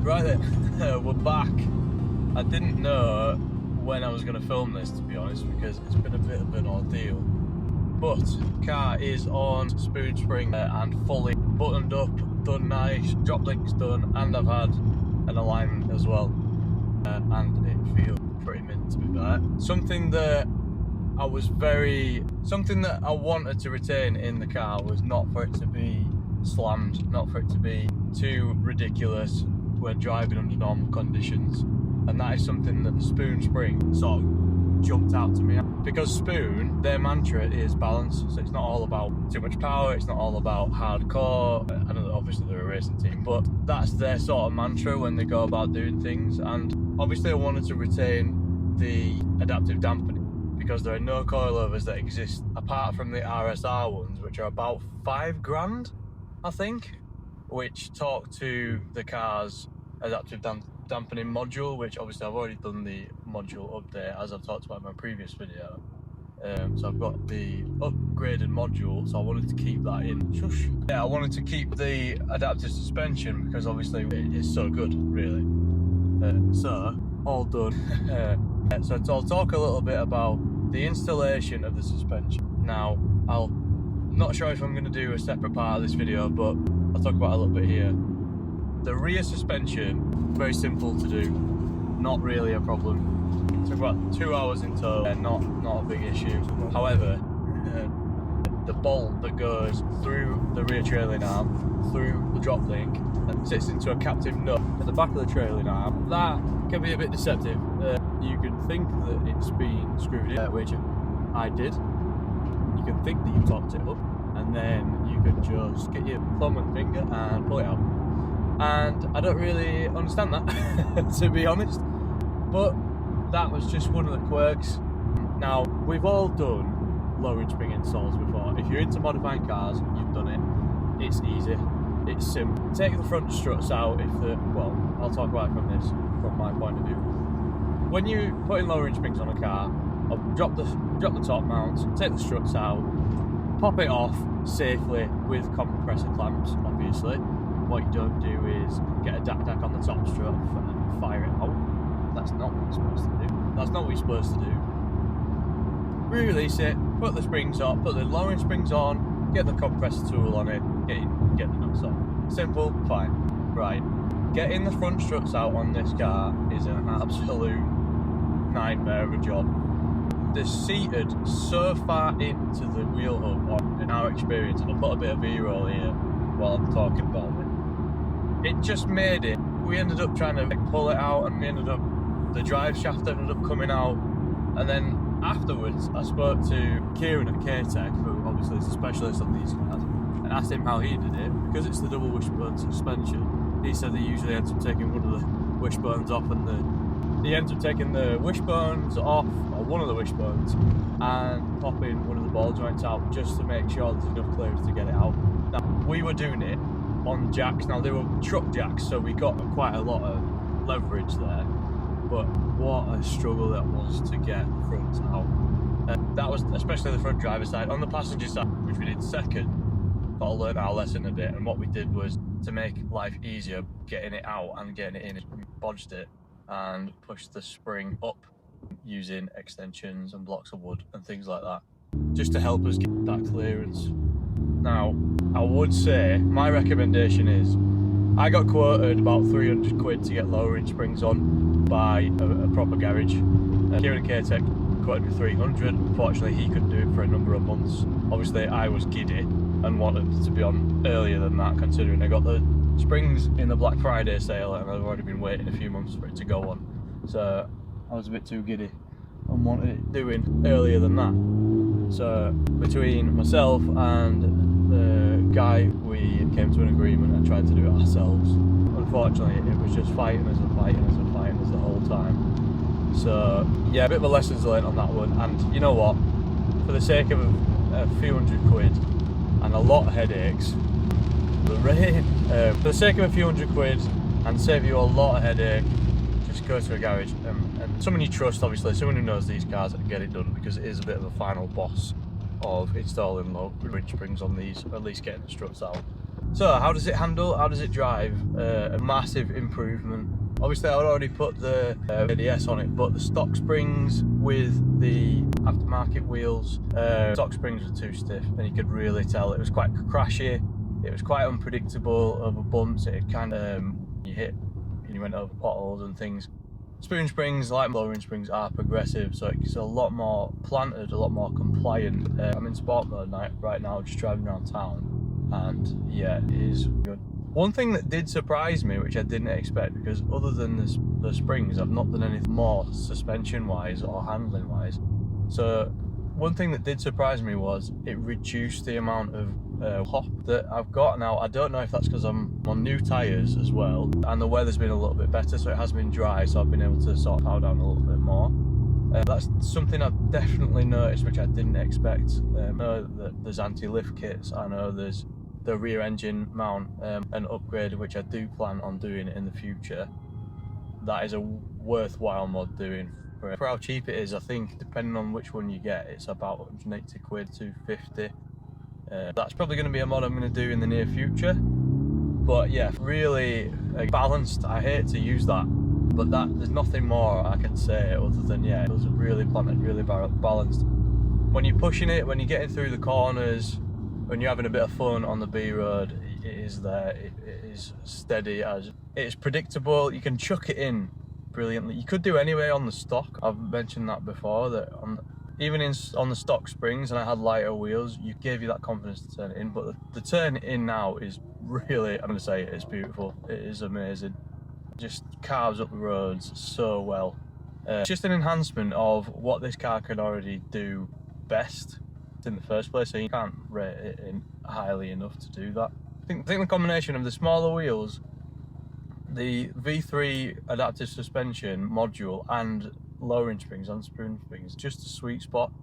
Right then, we're back. I didn't know when I was going to film this, to be honest, because it's been a bit of an ordeal. But the car is on spoon spring and fully buttoned up, done nice, drop link's done, and I've had an alignment as well. And it feels pretty mint, to be fair. Something that I wanted to retain in the car was not for it to be slammed, not for it to be too ridiculous when driving under normal conditions, and that is something that the spoon spring sort of jumped out to me, because Spoon, their mantra is balance. So it's not all about too much power, it's not all about hardcore. I know that obviously they're a racing team, but that's their sort of mantra when they go about doing things. And obviously I wanted to retain the adaptive dampening, because there are no coilovers that exist apart from the RSR ones, which are about £5,000, I think, which talk to the car's adaptive dampening module, which obviously I've already done the module update, as I've talked about in my previous video. So I've got the upgraded module, so I wanted to keep that in. Shush. Yeah, I wanted to keep the adaptive suspension because obviously it is so good, really. So, all done. So I'll talk a little bit about the installation of the suspension. Now, I'm not sure if I'm going to do a separate part of this video, but I'll talk about it a little bit here. The rear suspension, very simple to do, not really a problem. It took about 2 hours in total, not a big issue. However, the bolt that goes through the rear trailing arm, through the drop link, and sits into a captive nut at the back of the trailing arm, that can be a bit deceptive. You can think that it's been screwed in, which I did. You can think that you topped it up, and then you can just get your thumb and finger and pull it out. And I don't really understand that, to be honest, but that was just one of the quirks. Now, we've all done low-range spring installs before. If you're into modifying cars, you've done it. It's easy, it's simple. Take the front struts out I'll talk about it from my point of view. When you put in low-range springs on a car, drop the top mount, take the struts out, pop it off safely with compressor clamps, obviously. What you don't do is get a DAC on the top strut and fire it out. That's not what you're supposed to do. That's not what you're supposed to do. Re-release it, put the springs on, put the low-range springs on, get the compressor tool on it, get the nuts on. Simple, fine. Right. Getting the front struts out on this car is an absolute nightmare of a job. They're seated so far into the wheel hub, in our experience, and I'll put a bit of B-roll here while I'm talking about it. It just made it. We ended up trying to pull it out, and the drive shaft ended up coming out. And then afterwards, I spoke to Kieran at K-Tech, who obviously is a specialist on these cars, and asked him how he did it. Because it's the double wishbone suspension, he said he usually ends up taking one of the wishbones off, and he ends up taking the wishbones off, or one of the wishbones, and popping one of the ball joints out just to make sure there's enough clearance to get it out. Now, we were doing it on jacks. Now, they were truck jacks, so we got quite a lot of leverage there, but what a struggle that was to get the front out. That was especially the front driver side. On the passenger side, which we did second, got to learn our lesson a bit, and what we did was, to make life easier getting it out and getting it in, we bodged it and pushed the spring up using extensions and blocks of wood and things like that, just to help us get that clearance. Now, I would say my recommendation is, I got quoted about 300 quid to get low-range springs on by a proper garage. Kieran at K-Tech quoted me 300. Unfortunately, he couldn't do it for a number of months. Obviously, I was giddy and wanted to be on earlier than that, considering I got the springs in the Black Friday sale and I've already been waiting a few months for it to go on. So I was a bit too giddy and wanted it doing earlier than that. So between myself and the guy, we came to an agreement and tried to do it ourselves. Unfortunately, it was just fighting us the whole time. So yeah, a bit of a lessons learned on that one. And you know what? For the sake of a few hundred quid and a lot of headaches, the rain, for the sake of a few hundred quid and save you a lot of headache, just go to a garage and someone you trust, obviously, someone who knows these cars, and get it done, because it is a bit of a final boss of installing low-range springs on these, at least getting the struts out. So how does it handle? How does it drive? A massive improvement. Obviously I already put the ADS on it, but the stock springs with the aftermarket wheels, stock springs were too stiff, and you could really tell it was quite crashy. It was quite unpredictable over bumps. It kind of you hit and you went over potholes and things. Spoon springs, like lowering springs, are progressive, so it's a lot more planted, a lot more compliant. I'm in sport mode right now, just driving around town, and yeah, it is good. One thing that did surprise me, which I didn't expect, because other than the springs, I've not done anything more suspension-wise or handling-wise. So one thing that did surprise me was it reduced the amount of hop that I've got. Now, I don't know if that's because I'm on new tyres as well, and the weather's been a little bit better, so it has been dry, so I've been able to sort of power down a little bit more. That's something I've definitely noticed, which I didn't expect. I know that there's anti-lift kits, I know there's the rear engine mount and upgrade, which I do plan on doing in the future. That is a worthwhile mod doing. For how cheap it is, I think depending on which one you get, it's about 180 quid, 250. That's probably going to be a mod I'm going to do in the near future. But yeah, really balanced. I hate to use that, but there's nothing more I can say other than, yeah, it was really planted, really balanced. When you're pushing it, when you're getting through the corners, when you're having a bit of fun on the B road, it is there. It is steady, as it is predictable. You can chuck it in brilliantly. You could do anyway on the stock. I've mentioned that before, that even on the stock springs, and I had lighter wheels, you gave you that confidence to turn it in. But the turn in now is really, I'm going to say it's beautiful. It is amazing. Just carves up the roads so well. It's just an enhancement of what this car can already do best in the first place, so you can't rate it in highly enough to do that. I think the combination of the smaller wheels, the V3 adaptive suspension module, and lowering springs and spoon springs, just a sweet spot.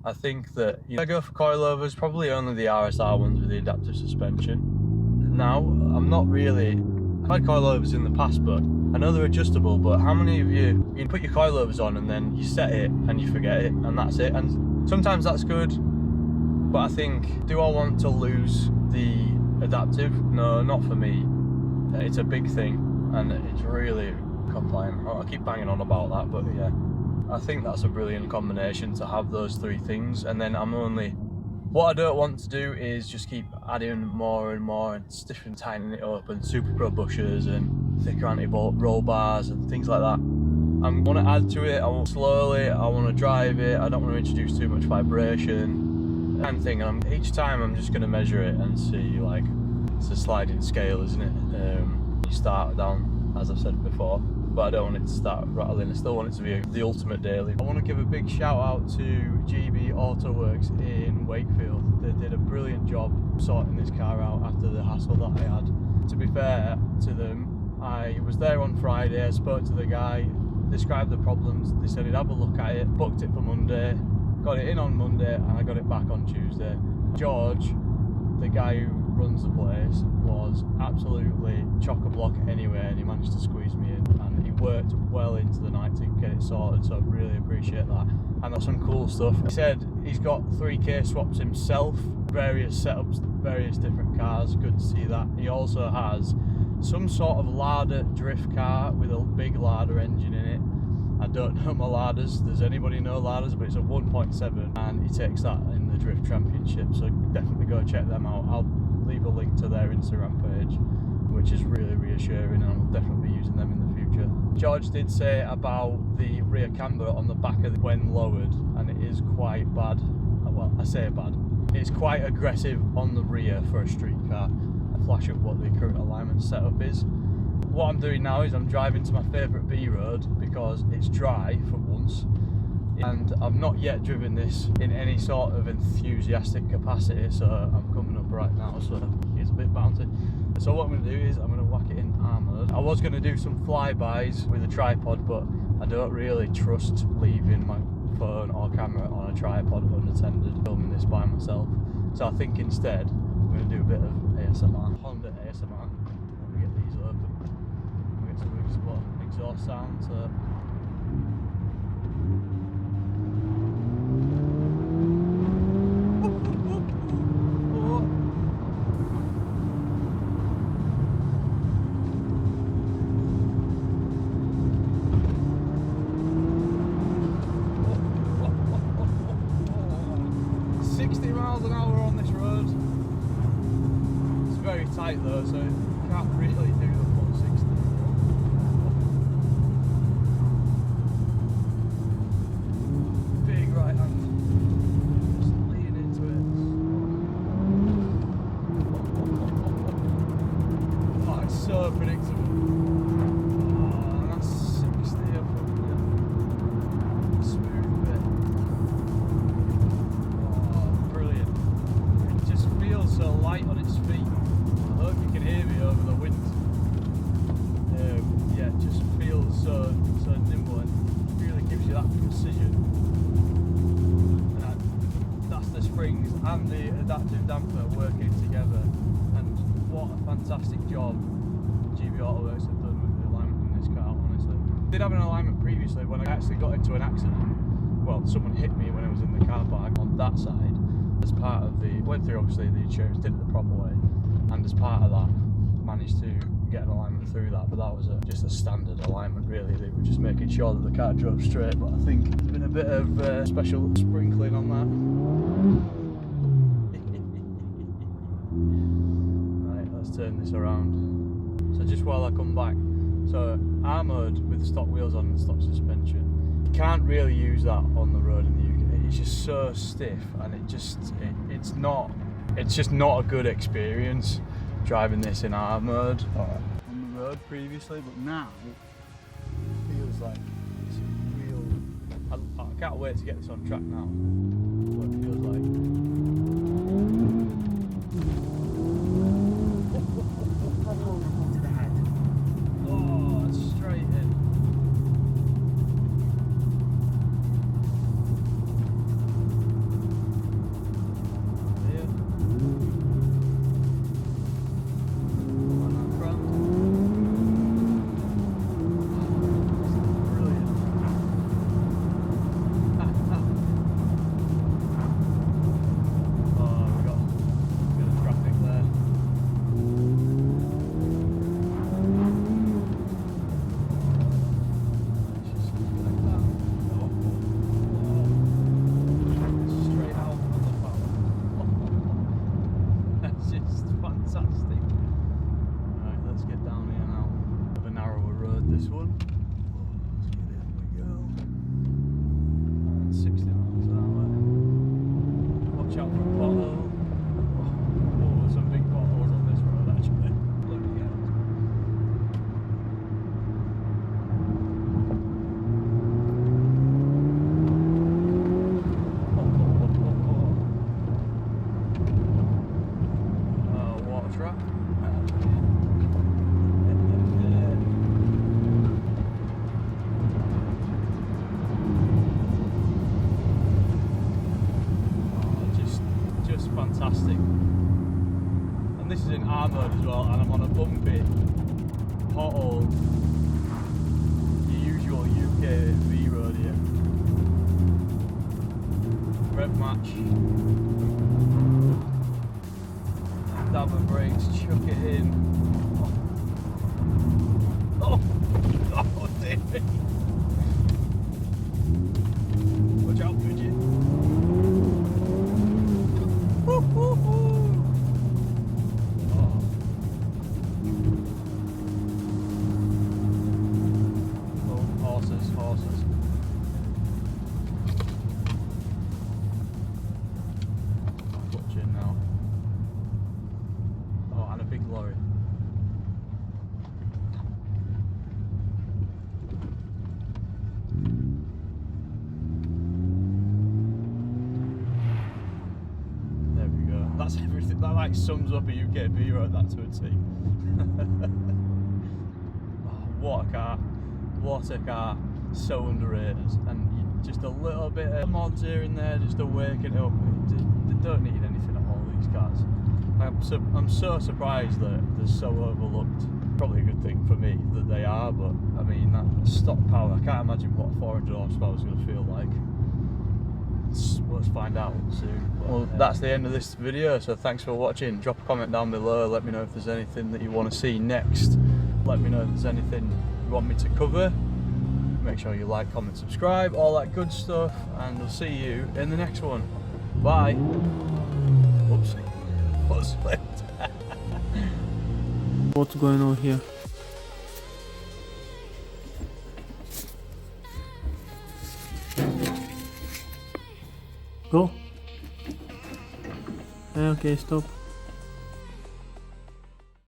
I think that I go for coilovers, probably only the RSR ones with the adaptive suspension. Now, I'm not really, I've had coilovers in the past, but I know they're adjustable, but how many of you put your coilovers on and then you set it and you forget it and that's it? And sometimes that's good, but I think, do I want to lose the adaptive? No, not for me. It's a big thing and it's really compliant. I keep banging on about that, but yeah, I think that's a brilliant combination to have those three things. And then what I don't want to do is just keep adding more and more and stiffen, tightening it up, and Super Pro bushers and thicker anti-bolt roll bars and things like that. I want to add to it. I want slowly. I want to drive it. I don't want to introduce too much vibration and thing. And each time I'm just going to measure it and see, like, it's a sliding scale, isn't it? You start down, as I've said before, but I don't want it to start rattling. I still want it to be the ultimate daily. I want to give a big shout out to GB Auto Works in Wakefield. They did a brilliant job sorting this car out after the hassle that I had. To be fair to them, I was there on Friday, I spoke to the guy, described the problems, they said he'd have a look at it, booked it for Monday, got it in on Monday, and I got it back on Tuesday. George, the guy who runs the place, was absolutely chock-a-block anyway, and he managed to squeeze me in, and he worked well into the night to get it sorted, so I really appreciate that. And that's some cool stuff. He said he's got 3K swaps himself, various setups, various different cars, good to see that. He also has some sort of Lada drift car with a big Lada engine in it. I don't know my Ladas, does anybody know Ladas? But it's a 1.7 and he takes that in the Drift Championship, so definitely go check them out. I'll leave a link to their Instagram page, which is really reassuring, and I'll definitely be using them in the future. George did say about the rear camber on the back of when lowered, and it is quite bad. Well, I say bad. It's quite aggressive on the rear for a street car. I'll flash up what the current alignment setup is. What I'm doing now is I'm driving to my favourite B road because it's dry for once, and I've not yet driven this in any sort of enthusiastic capacity, so I'm coming up right now, so it's a bit bouncy. So what I'm going to do is I'm going to whack it in R mode. I was going to do some flybys with a tripod, but I don't really trust leaving my phone or camera on a tripod unattended, filming this by myself. So I think instead I'm going to do a bit of ASMR, Honda ASMR. Let me get these open. We get some really spot exhaust sound. So so nimble and really gives you that precision. And that's the springs and the adaptive damper working together. And what a fantastic job GB Autoworks have done with the alignment in this car, honestly. I did have an alignment previously when I actually got into an accident. Well, someone hit me when I was in the car park on that side. As part of the, went through obviously the insurance, did it the proper way, and as part of that, managed to get an alignment through that, but that was just a standard alignment really. They were just making sure that the car drove straight, but I think there's been a bit of special sprinkling on that. Right, let's turn this around. So just while I come back, so armoured with stock wheels on and stock suspension. You can't really use that on the road in the UK. It's just so stiff, and it's just not a good experience driving this in armoured on the road previously, but now it feels like it's real. I can't wait to get this on track now. What it feels like. To the head. Oh, it's straight in. This one. Let's get in we go. And 60 miles an hour. Watch out for a pothole. Oh, there's some big potholes on this road actually. Bloody hell. Water trap. Fantastic. And this is in armoured as well, and I'm on a bumpy pothole, the usual UK V road here. Rev match. Dab and brakes, chuck it in. Oh, oh dear. Watch out, Bridget. Horses. Watch in now. Oh, and a big lorry. There we go. That's everything. That like sums up a UK B road, that to a T. Oh, what a car. What a car. So underrated, and just a little bit of mods here and there just to wake it up. They don't need anything on all these cars. I'm so surprised that they're so overlooked. Probably a good thing for me that they are, but I mean that stock power, I can't imagine what 400 horsepower is going to feel like. Let's find out soon. Well, that's the end of this video, so thanks for watching. Drop a comment down below, let me know if there's anything that you want to see next. Let me know if there's anything you want me to cover. Make sure you like, comment, subscribe, all that good stuff, and we'll see you in the next one. Bye. Oops. What slipped? What's going on here? Go. Okay, stop.